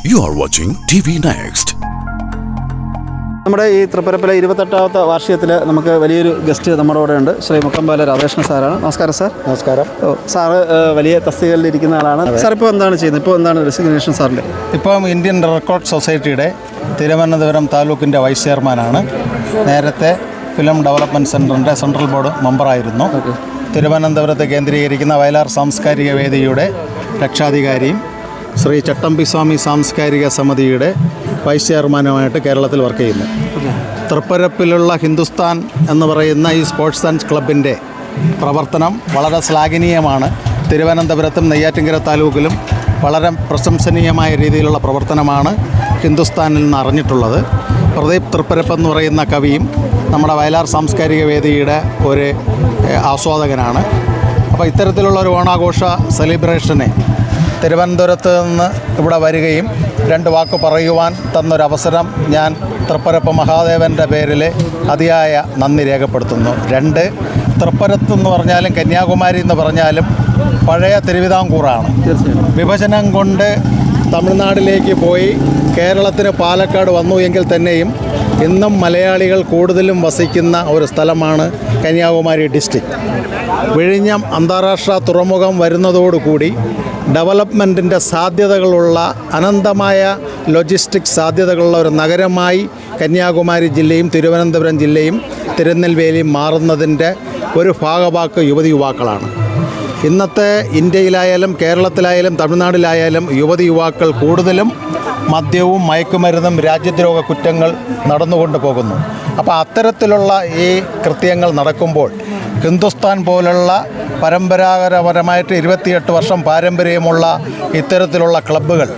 You are watching TV Next. നമ്മുടെ ഈ തൃപ്പരപ്പിലെ 28ാമത്തെ വാർഷികത്തിൽ നമുക്ക് വലിയൊരു ഗസ്റ്റ് നമ്മുടെ കൂടെ ഉണ്ട്. ശ്രീ മുക്കമ്പാല രാധാകൃഷ്ണൻ സാറാണ്. നമസ്കാരം സാർ. നമസ്കാരം. സാറ് വലിയ തസ്തികകളിൽ ഇരിക്കുന്ന ആളാണ്. സാർ ഇപ്പോൾ എന്താണ് ചെയ്യുന്നത്? ഇപ്പോൾ എന്താണ് ഡെസിഗ്നേഷൻ സാറിൻ്റെ? ഇപ്പം ഇന്ത്യൻ റെക്കോർഡ് സൊസൈറ്റിയുടെ തിരുവനന്തപുരം താലൂക്കിൻ്റെ വൈസ് ചെയർമാനാണ്. നേരത്തെ ഫിലിം ഡെവലപ്മെൻറ്റ് സെൻറ്ററിൻ്റെ സെൻട്രൽ ബോർഡ് മെമ്പറായിരുന്നു. തിരുവനന്തപുരത്ത് കേന്ദ്രീകരിക്കുന്ന വയലാർ സാംസ്കാരിക വേദിയുടെ രക്ഷാധികാരിയും ശ്രീ ചട്ടമ്പിസ്വാമി സാംസ്കാരിക സമിതിയുടെ വൈസ് ചെയർമാനുമായിട്ട് കേരളത്തിൽ വർക്ക് ചെയ്യുന്നു. തൃപ്പരപ്പിലുള്ള ഹിന്ദുസ്ഥാൻ എന്ന് പറയുന്ന ഈ സ്പോർട്സ് ആൻഡ് ക്ലബിൻ്റെ പ്രവർത്തനം വളരെ ശ്ലാഘനീയമാണ്. തിരുവനന്തപുരത്തും നെയ്യാറ്റിൻകര താലൂക്കിലും വളരെ പ്രശംസനീയമായ രീതിയിലുള്ള പ്രവർത്തനമാണ് ഹിന്ദുസ്ഥാനിൽ നിന്ന് അറിഞ്ഞിട്ടുള്ളത്. പ്രദീപ് തൃപ്പരപ്പ് എന്ന് പറയുന്ന കവിയും നമ്മുടെ വയലാർ സാംസ്കാരിക വേദിയുടെ ഒരു ആസ്വാദകനാണ്. അപ്പോൾ ഇത്തരത്തിലുള്ള ഒരു ഓണാഘോഷ സെലിബ്രേഷനെ തിരുവനന്തപുരത്ത് നിന്ന് ഇവിടെ വരികയും രണ്ട് വാക്ക് പറയുവാൻ തന്നൊരവസരം ഞാൻ തൃപ്പരപ്പ് മഹാദേവൻ്റെ പേരിൽ അതിയായ നന്ദി രേഖപ്പെടുത്തുന്നു. രണ്ട്, തൃപ്പരത്ത് എന്ന് പറഞ്ഞാലും കന്യാകുമാരി എന്ന് പറഞ്ഞാലും പഴയ തിരുവിതാംകൂറാണ്. വിഭജനം കൊണ്ട് തമിഴ്നാട്ടിലേക്ക് പോയി കേരളത്തിന് പാലക്കാട് വന്നു എങ്കിൽ തന്നെയും ഇന്നും മലയാളികൾ കൂടുതലും വസിക്കുന്ന ഒരു സ്ഥലമാണ് കന്യാകുമാരി ഡിസ്ട്രിക്റ്റ്. വിഴിഞ്ഞം അന്താരാഷ്ട്ര തുറമുഖം വരുന്നതോടുകൂടി ഡെവലപ്മെൻറ്റിൻ്റെ സാധ്യതകളുള്ള അനന്തമായ ലോജിസ്റ്റിക് സാധ്യതകളുള്ള ഒരു നഗരമായി കന്യാകുമാരി ജില്ലയും തിരുവനന്തപുരം ജില്ലയും തിരുനെൽവേലിയും മാറുന്നതിൻ്റെ ഒരു ഭാഗവാക്ക് യുവതിയുവാക്കളാണ്. ഇന്നത്തെ ഇന്ത്യയിലായാലും കേരളത്തിലായാലും തമിഴ്നാട്ടിലായാലും യുവതിയുവാക്കൾ കൂടുതലും മദ്യവും മയക്കുമരുന്നും രാജ്യദ്രോഹ കുറ്റങ്ങൾ നടന്നുകൊണ്ട് പോകുന്നു. അപ്പോൾ അത്തരത്തിലുള്ള ഈ കൃത്യങ്ങൾ നടക്കുമ്പോൾ ഹിന്ദുസ്ഥാൻ പോലുള്ള പരമ്പരാഗതപരമായിട്ട് 28 വർഷം പാരമ്പര്യമുള്ള ഇത്തരത്തിലുള്ള ക്ലബ്ബുകൾ,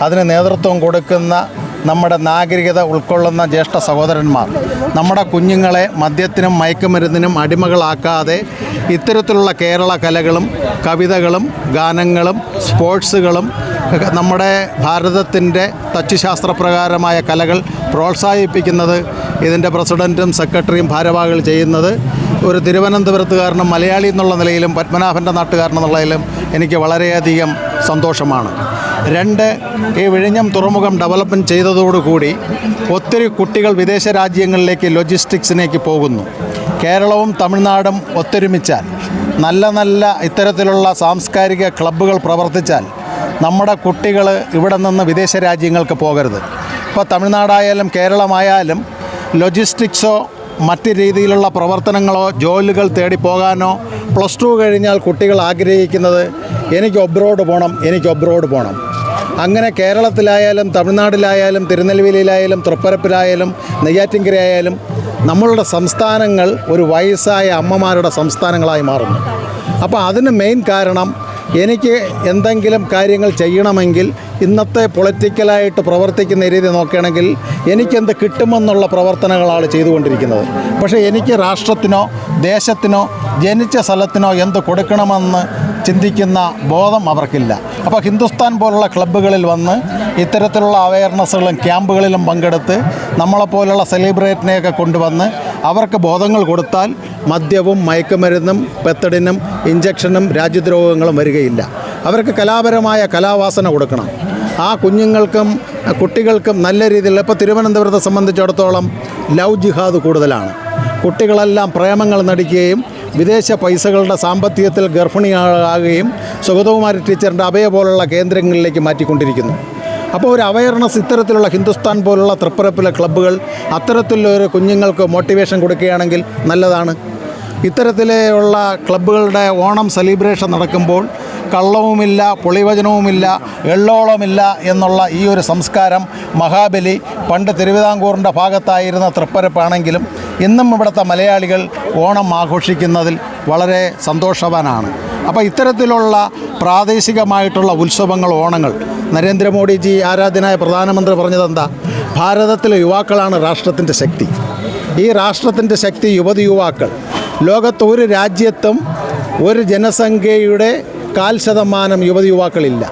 അതിന് നേതൃത്വം കൊടുക്കുന്ന നമ്മുടെ നാഗരികത ഉൾക്കൊള്ളുന്ന ജ്യേഷ്ഠ സഹോദരന്മാർ നമ്മുടെ കുഞ്ഞുങ്ങളെ മദ്യത്തിനും മയക്കുമരുന്നിനും അടിമകളാക്കാതെ ഇത്തരത്തിലുള്ള കേരള കലകളും കവിതകളും ഗാനങ്ങളും സ്പോർട്സുകളും നമ്മുടെ ഭാരതത്തിൻ്റെ തച്ചുശാസ്ത്രപ്രകാരമായ കലകൾ പ്രോത്സാഹിപ്പിക്കുന്നത് ഇതിൻ്റെ പ്രസിഡൻറ്റും സെക്രട്ടറിയും ഭാരവാഹികൾ ചെയ്യുന്നത് ഒരു തിരുവനന്തപുരത്തുകാരനും മലയാളി എന്നുള്ള നിലയിലും പത്മനാഭൻ്റെ നാട്ടുകാരനെന്നുള്ളതിലും എനിക്ക് വളരെയധികം സന്തോഷമാണ്. രണ്ട്, ഈ വിഴിഞ്ഞം തുറമുഖം ഡെവലപ്മെൻറ്റ് ചെയ്തതോടുകൂടി ഒത്തിരി കുട്ടികൾ വിദേശ രാജ്യങ്ങളിലേക്ക് ലോജിസ്റ്റിക്സിലേക്ക് പോകുന്നു. കേരളവും തമിഴ്നാടും ഒത്തൊരുമിച്ചാൽ, നല്ല നല്ല ഇത്തരത്തിലുള്ള സാംസ്കാരിക ക്ലബ്ബുകൾ പ്രവർത്തിച്ചാൽ നമ്മുടെ കുട്ടികൾ ഇവിടെ നിന്ന് വിദേശ രാജ്യങ്ങൾക്ക് പോകരുത്. ഇപ്പോൾ തമിഴ്നാടായാലും കേരളമായാലും ലോജിസ്റ്റിക്സോ മറ്റ് രീതിയിലുള്ള പ്രവർത്തനങ്ങളോ ജോലികൾ തേടി പോകാനോ +2 കഴിഞ്ഞാൽ കുട്ടികൾ ആഗ്രഹിക്കുന്നത് എനിക്ക് അബ്രോഡ് പോകണം. അങ്ങനെ കേരളത്തിലായാലും തമിഴ്നാട്ടിലായാലും തിരുനെൽവേലിയിലായാലും തൃപ്പരപ്പിലായാലും നെയ്യാറ്റിൻകരയായാലും നമ്മളുടെ സംസ്ഥാനങ്ങൾ ഒരു വയസ്സായ അമ്മമാരുടെ സംസ്ഥാനങ്ങളായി മാറുന്നു. അപ്പോൾ അതിന് മെയിൻ കാരണം എനിക്ക് എന്തെങ്കിലും കാര്യങ്ങൾ ചെയ്യണമെങ്കിൽ ഇന്നത്തെ പൊളിറ്റിക്കലായിട്ട് പ്രവർത്തിക്കുന്ന രീതി നോക്കുകയാണെങ്കിൽ എനിക്കെന്ത് കിട്ടുമെന്നുള്ള പ്രവർത്തനങ്ങളാണ് ചെയ്തുകൊണ്ടിരിക്കുന്നത്. പക്ഷേ എനിക്ക് രാഷ്ട്രത്തിനോ ദേശത്തിനോ ജനിച്ച സ്ഥലത്തിനോ എന്ത് കൊടുക്കണമെന്ന് ചിന്തിക്കുന്ന ബോധം അവർക്കില്ല. അപ്പോൾ ഹിന്ദുസ്ഥാൻ പോലുള്ള ക്ലബ്ബുകളിൽ വന്ന് ഇത്തരത്തിലുള്ള അവയർനെസ്സുകളും ക്യാമ്പുകളിലും പങ്കെടുത്ത് നമ്മളെപ്പോലുള്ള സെലിബ്രേറ്റിനെയൊക്കെ കൊണ്ടുവന്ന് അവർക്ക് ബോധങ്ങൾ കൊടുത്താൽ മദ്യവും മയക്കുമരുന്നും പെത്തടിനും ഇഞ്ചക്ഷനും രാജ്യദ്രോഹങ്ങളും വരികയില്ല. അവർക്ക് കലാപരമായ കലാവാസന കൊടുക്കണം. ആ കുഞ്ഞുങ്ങൾക്കും കുട്ടികൾക്കും നല്ല രീതിയിൽ, ഇപ്പോൾ തിരുവനന്തപുരത്തെ സംബന്ധിച്ചിടത്തോളം ലവ് ജിഹാദ് കൂടുതലാണ്. കുട്ടികളെല്ലാം പ്രേമങ്ങൾ നടിക്കുകയും വിദേശ പൈസകളുടെ സാമ്പത്തികത്തിൽ ഗർഭിണിയാകുകയും സുഗതകുമാരി ടീച്ചറിൻ്റെ അഭയ പോലുള്ള കേന്ദ്രങ്ങളിലേക്ക് മാറ്റിക്കൊണ്ടിരിക്കുന്നു. അപ്പോൾ ഒരു അവയർനെസ് ഇത്തരത്തിലുള്ള ഹിന്ദുസ്ഥാൻ പോലുള്ള തൃപ്പരപ്പിലെ ക്ലബ്ബുകൾ അത്തരത്തിലൊരു കുഞ്ഞുങ്ങൾക്ക് മോട്ടിവേഷൻ കൊടുക്കുകയാണെങ്കിൽ നല്ലതാണ്. ഇത്തരത്തിലുള്ള ക്ലബ്ബുകളുടെ ഓണം സെലിബ്രേഷൻ നടക്കുമ്പോൾ കള്ളവുമില്ല, പൊളിവചനവുമില്ല, എള്ളോളമില്ല എന്നുള്ള ഈ ഒരു സംസ്കാരം മഹാബലി പണ്ട് തിരുവിതാംകൂറിൻ്റെ ഭാഗത്തായിരുന്ന തൃപ്പരപ്പാണെങ്കിലും ഇന്നും ഇവിടുത്തെ മലയാളികൾ ഓണം ആഘോഷിക്കുന്നതിൽ വളരെ സന്തോഷവാനാണ്. അപ്പോൾ ഇത്തരത്തിലുള്ള പ്രാദേശികമായിട്ടുള്ള ഉത്സവങ്ങൾ, ഓണങ്ങൾ, നരേന്ദ്രമോദിജി ആരാധ്യനായ പ്രധാനമന്ത്രി പറഞ്ഞതെന്താ? ഭാരതത്തിലെ യുവാക്കളാണ് രാഷ്ട്രത്തിൻ്റെ ശക്തി. ഈ രാഷ്ട്രത്തിൻ്റെ ശക്തി യുവതിയുവാക്കൾ. ലോകത്ത് ഒരു രാജ്യത്തും ഒരു ജനസംഖ്യയുടെ 0.25% യുവതിയുവാക്കളില്ല.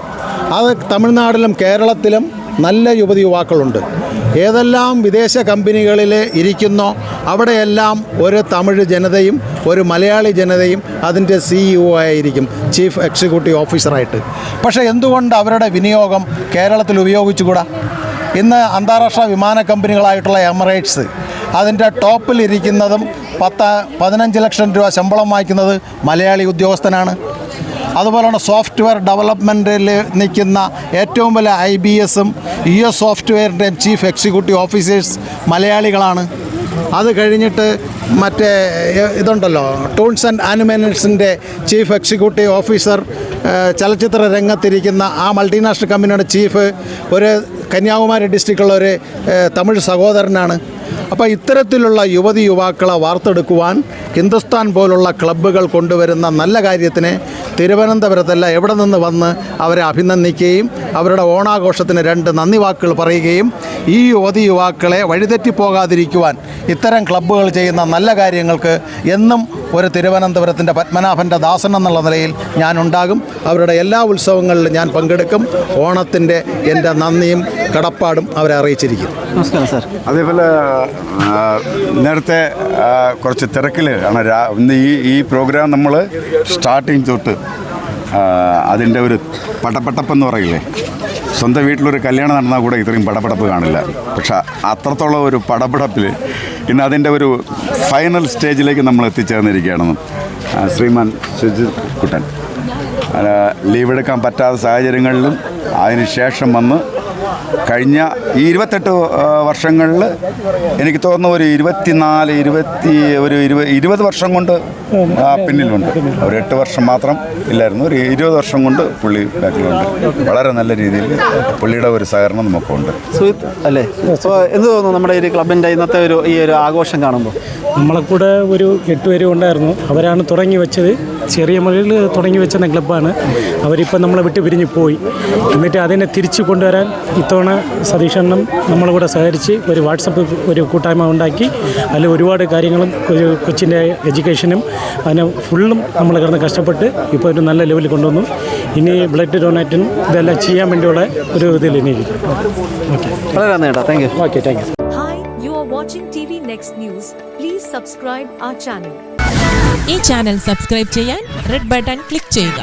അത് തമിഴ്നാട്ടിലും കേരളത്തിലും നല്ല യുവതി യുവാക്കളുണ്ട്. ഏതെല്ലാം വിദേശ കമ്പനികളിൽ ഇരിക്കുന്നോ അവിടെയെല്ലാം ഒരു തമിഴ് ജനതയും ഒരു മലയാളി ജനതയും അതിൻ്റെ CEO ആയിരിക്കും, ചീഫ് എക്സിക്യൂട്ടീവ് ഓഫീസറായിട്ട്. പക്ഷേ എന്തുകൊണ്ട് അവരുടെ വിനിയോഗം കേരളത്തിൽ ഉപയോഗിച്ചുകൂടാ? ഇന്ന് അന്താരാഷ്ട്ര വിമാന കമ്പനികളായിട്ടുള്ള എമിറേറ്റ്സ് അതിൻ്റെ ടോപ്പിലിരിക്കുന്നതും 15 ലക്ഷം രൂപ ശമ്പളം വാങ്ങിക്കുന്നത് മലയാളി ഉദ്യോഗസ്ഥനാണ്. അതുപോലെയാണ് സോഫ്റ്റ്വെയർ ഡെവലപ്മെൻറ്റിൽ നിൽക്കുന്ന ഏറ്റവും വലിയ IBSഉം US സോഫ്റ്റ്വെയറിൻ്റെയും ചീഫ് എക്സിക്യൂട്ടീവ് ഓഫീസേഴ്സ് മലയാളികളാണ്. അത് കഴിഞ്ഞിട്ട് മറ്റേ ഇതുണ്ടല്ലോ, ടൂൺസ് ആൻഡ് ആനിമേഷൻസിൻ്റെ ചീഫ് എക്സിക്യൂട്ടീവ് ഓഫീസർ ചലച്ചിത്ര രംഗത്തിരിക്കുന്ന ആ മൾട്ടിനാഷണൽ കമ്പനിയുടെ ചീഫ് ഒരു കന്യാകുമാരി ഡിസ്ട്രിക്റ്റുള്ള ഒരു തമിഴ് സഹോദരനാണ്. അപ്പോൾ ഇത്തരത്തിലുള്ള യുവതി യുവാക്കളെ വാർത്തെടുക്കുവാൻ ഹിന്ദുസ്ഥാൻ പോലുള്ള ക്ലബ്ബുകൾ കൊണ്ടുവരുന്ന നല്ല കാര്യത്തിന് തിരുവനന്തപുരത്തല്ല എവിടെ നിന്ന് വന്ന് അവരെ അഭിനന്ദിക്കുകയും അവരുടെ ഓണാഘോഷത്തിന് 2 നന്ദി വാക്കുകൾ പറയുകയും ഈ യുവതി യുവാക്കളെ വഴിതെറ്റിപ്പോകാതിരിക്കുവാൻ ഇത്തരം ക്ലബ്ബുകൾ ചെയ്യുന്ന നല്ല കാര്യങ്ങൾക്ക് എന്നും ഒരു തിരുവനന്തപുരത്തിൻ്റെ പത്മനാഭൻ്റെ ദാസൻ എന്നുള്ള നിലയിൽ ഞാനുണ്ടാകും. അവരുടെ എല്ലാ ഉത്സവങ്ങളിലും ഞാൻ പങ്കെടുക്കും. ഓണത്തിൻ്റെ എൻ്റെ നന്ദിയും കടപ്പാടും അവരെ അറിയിച്ചിരിക്കും. നമസ്കാരം സാർ. അതേപോലെ നേരത്തെ കുറച്ച് തിരക്കിൽ ആണ് ഇന്ന് ഈ പ്രോഗ്രാം നമ്മൾ സ്റ്റാർട്ടിങ് തൊട്ട് അതിൻ്റെ ഒരു പടപടപ്പെന്ന് പറയില്ലേ, സ്വന്തം വീട്ടിലൊരു കല്യാണം നടന്നാൽ കൂടെ ഇത്രയും പടപടപ്പ് കാണില്ല. പക്ഷെ അത്രത്തോളം ഒരു പടപടപ്പിൽ ഇന്ന് അതിൻ്റെ ഒരു ഫൈനൽ സ്റ്റേജിലേക്ക് നമ്മൾ എത്തിച്ചേർന്നിരിക്കുകയാണെന്നും ശ്രീമാൻ സുജിത് കുട്ടൻ ലീവ് എടുക്കാൻ പറ്റാത്ത സാഹചര്യങ്ങളിലും അതിന് ശേഷം വന്ന് കഴിഞ്ഞ ഈ 28 വർഷങ്ങളിൽ എനിക്ക് തോന്നുന്നു ഒരു 20 വർഷം കൊണ്ട് പിന്നിലുണ്ട്. ഒരു 8 വർഷം മാത്രം ഇല്ലായിരുന്നു, ഒരു 20 വർഷം കൊണ്ട് പുള്ളി ബാക്കിലുണ്ട്. വളരെ നല്ല രീതിയിൽ പുള്ളിയുടെ ഒരു സഹകരണം നമുക്കുണ്ട്. അല്ലേ, അപ്പോൾ എന്ത് തോന്നുന്നു നമ്മുടെ ഈ ക്ലബിൻ്റെ ഇന്നത്തെ ഈ ഒരു ആഘോഷം കാണുമ്പോൾ? നമ്മളെ കൂടെ ഒരു 8 പേരും ഉണ്ടായിരുന്നു. അവരാണ് തുടങ്ങി വെച്ചത്, ചെറിയ മുറിയിൽ തുടങ്ങി വെച്ച ക്ലബ്ബാണ്. അവരിപ്പോൾ നമ്മളെ വിട്ട് പിരിഞ്ഞ് പോയി. എന്നിട്ട് അതിനെ തിരിച്ചു കൊണ്ടുവരാൻ ഇത്തവണ സതീഷണ്ണനും നമ്മളെ കൂടെ സഹകരിച്ച് ഒരു വാട്സപ്പ് ഒരു കൂട്ടായ്മ ഉണ്ടാക്കി. അതിൽ ഒരുപാട് കാര്യങ്ങളും കൊച്ചിൻ്റെ എഡ്യൂക്കേഷനും അതിനെ ഫുള്ളും നമ്മൾ കിടന്ന് കഷ്ടപ്പെട്ട് ഇപ്പോൾ ഒരു നല്ല ലെവലിൽ കൊണ്ടുവന്നു. ഇനി ബ്ലഡ് ഡൊണേറ്റും ഇതെല്ലാം ചെയ്യാൻ വേണ്ടിയുള്ള ഒരു ഇതിൽ ഇനി ഓക്കെ. വളരെ നന്ദി കേട്ടോ. Thank you. Okay, thank you. Hi, you are watching TV Next News. Please subscribe our channel. ഈ ചാനൽ സബ്സ്ക്രൈബ് ചെയ്യാൻ റെഡ് ബട്ടൺ ക്ലിക്ക് ചെയ്യുക.